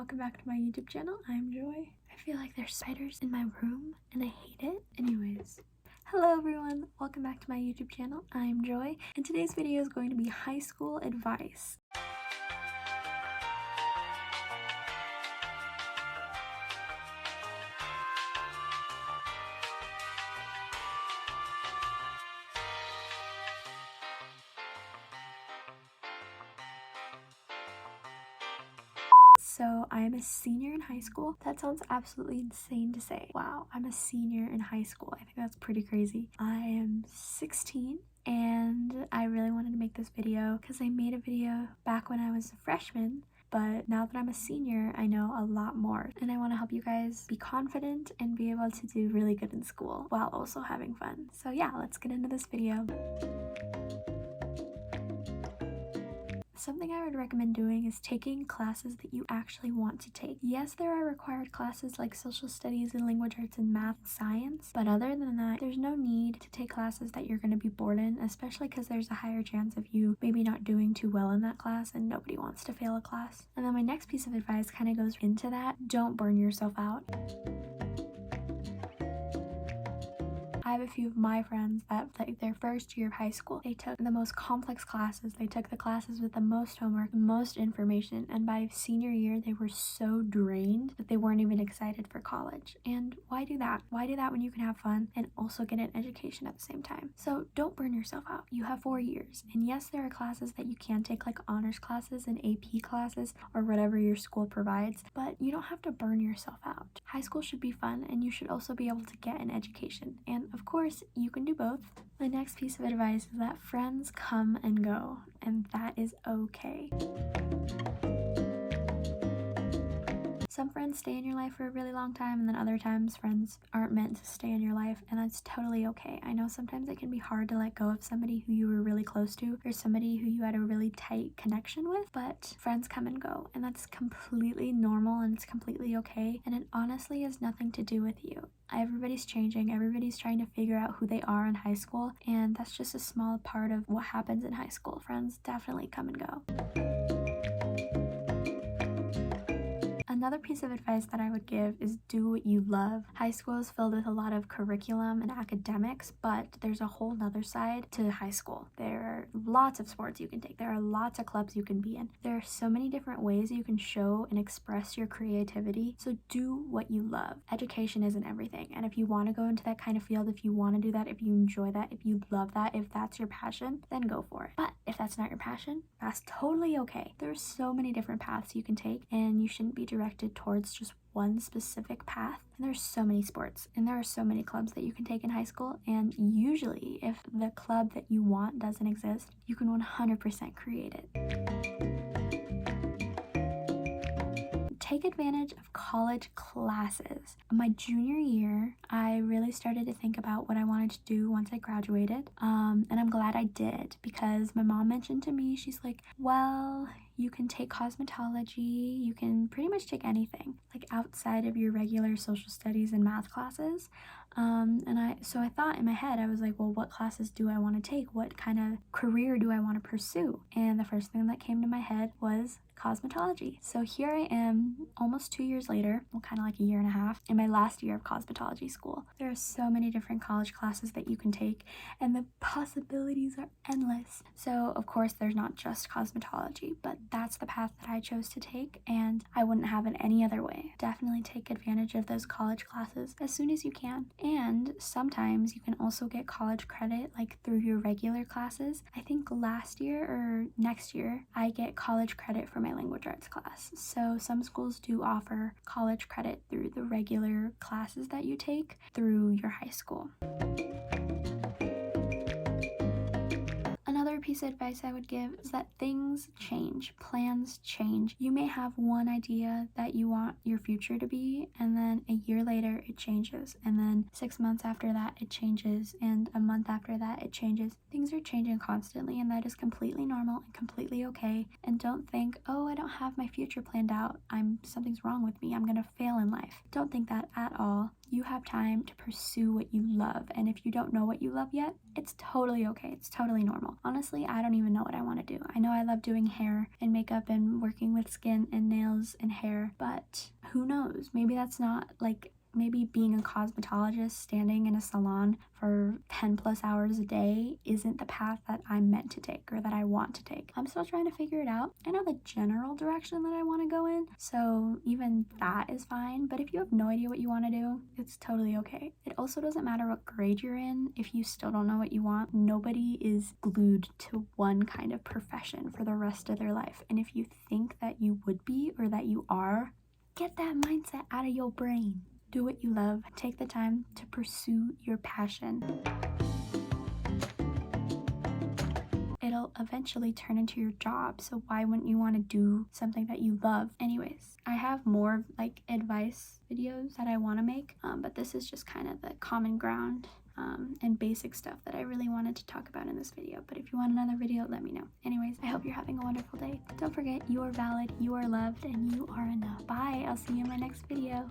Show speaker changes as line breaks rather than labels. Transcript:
welcome back to my YouTube channel. I'm Joy. I feel like there's spiders in my room and I hate it. Anyways, hello everyone, welcome back to my YouTube channel. I'm Joy and today's video is going to be high school advice. So I'm a senior in high school. That sounds absolutely insane to say. Wow, I'm a senior in high school. I think that's pretty crazy. I am 16 and I really wanted to make this video because I made a video back when I was a freshman. But now that I'm a senior, I know a lot more. And I want to help you guys be confident and be able to do really good in school while also having fun. So yeah, let's get into this video. Something I would recommend doing is taking classes that you actually want to take. Yes, there are required classes like social studies and language arts and math and science, but other than that, there's no need to take classes that you're going to be bored in, especially because there's a higher chance of you maybe not doing too well in that class and nobody wants to fail a class. And then my next piece of advice kind of goes into that. Don't burn yourself out. I have a few of my friends that like their first year of high school, they took the most complex classes. They took the classes with the most homework, the most information, and by senior year they were so drained that they weren't even excited for college. And why do that? Why do that when you can have fun and also get an education at the same time? So don't burn yourself out. You have 4 years, and yes, there are classes that you can take like honors classes and AP classes or whatever your school provides, but you don't have to burn yourself out. High school should be fun, and you should also be able to get an education. And of course, you can do both. My next piece of advice is that friends come and go, and that is okay. Some friends stay in your life for a really long time, and then other times friends aren't meant to stay in your life, and that's totally okay. I know sometimes it can be hard to let go of somebody who you were really close to or somebody who you had a really tight connection with, but friends come and go, and that's completely normal and it's completely okay, and it honestly has nothing to do with you. Everybody's changing, everybody's trying to figure out who they are in high school, and that's just a small part of what happens in high school. Friends definitely come and go. Another piece of advice that I would give is do what you love. High school is filled with a lot of curriculum and academics, but there's a whole nother side to high school. There are lots of sports you can take. There are lots of clubs you can be in. There are so many different ways you can show and express your creativity. So do what you love. Education isn't everything. And if you want to go into that kind of field, if you want to do that, if you enjoy that, if you love that, if that's your passion, then go for it. But if that's not your passion, that's totally okay. There are so many different paths you can take, and you shouldn't be directed towards just one specific path. And there's so many sports and there are so many clubs that you can take in high school, and usually if the club that you want doesn't exist, you can 100% create it. Take advantage of college classes. My junior year, I really started to think about what I wanted to do once I graduated, and I'm glad I did, because my mom mentioned to me, she's like, well, you can take cosmetology, you can pretty much take anything like outside of your regular social studies and math classes. So I thought in my head, I was like, well, what classes do I want to take? What kind of career do I want to pursue? And the first thing that came to my head was cosmetology. So here I am almost 2 years later, well, kind of like a year and a half, in my last year of cosmetology school. There are so many different college classes that you can take, and the possibilities are endless. So of course there's not just cosmetology, but that's the path that I chose to take, and I wouldn't have it any other way. Definitely take advantage of those college classes as soon as you can. And sometimes you can also get college credit like through your regular classes. I think last year or next year I get college credit for my language arts class. So some schools do offer college credit through the regular classes that you take through your high school. Another piece of advice I would give is that things change, plans change. You may have one idea that you want your future to be, and then a year later it changes, and then 6 months after that it changes, and a month after that it changes. Things are changing constantly, and that is completely normal and completely okay. And don't think, oh, I don't have my future planned out, something's wrong with me, I'm gonna fail in life. Don't think that at all. You have time to pursue what you love, and if you don't know what you love yet, it's totally okay. It's totally normal. Honestly, I don't even know what I want to do. I know I love doing hair and makeup and working with skin and nails and hair, but who knows? Maybe that's not like, maybe being a cosmetologist standing in a salon for 10 plus hours a day isn't the path that I'm meant to take or that I want to take. I'm still trying to figure it out. I know the general direction that I want to go in, so even that is fine. But if you have no idea what you want to do, it's totally okay. It also doesn't matter what grade you're in if you still don't know what you want. Nobody is glued to one kind of profession for the rest of their life. And if you think that you would be or that you are, get that mindset out of your brain. Do what you love. Take the time to pursue your passion. It'll eventually turn into your job, so why wouldn't you want to do something that you love? Anyways, I have more like advice videos that I want to make, but this is just kind of the common ground and basic stuff that I really wanted to talk about in this video. But if you want another video, let me know. Anyways, I hope you're having a wonderful day. Don't forget, you are valid, you are loved, and you are enough. Bye. I'll see you in my next video.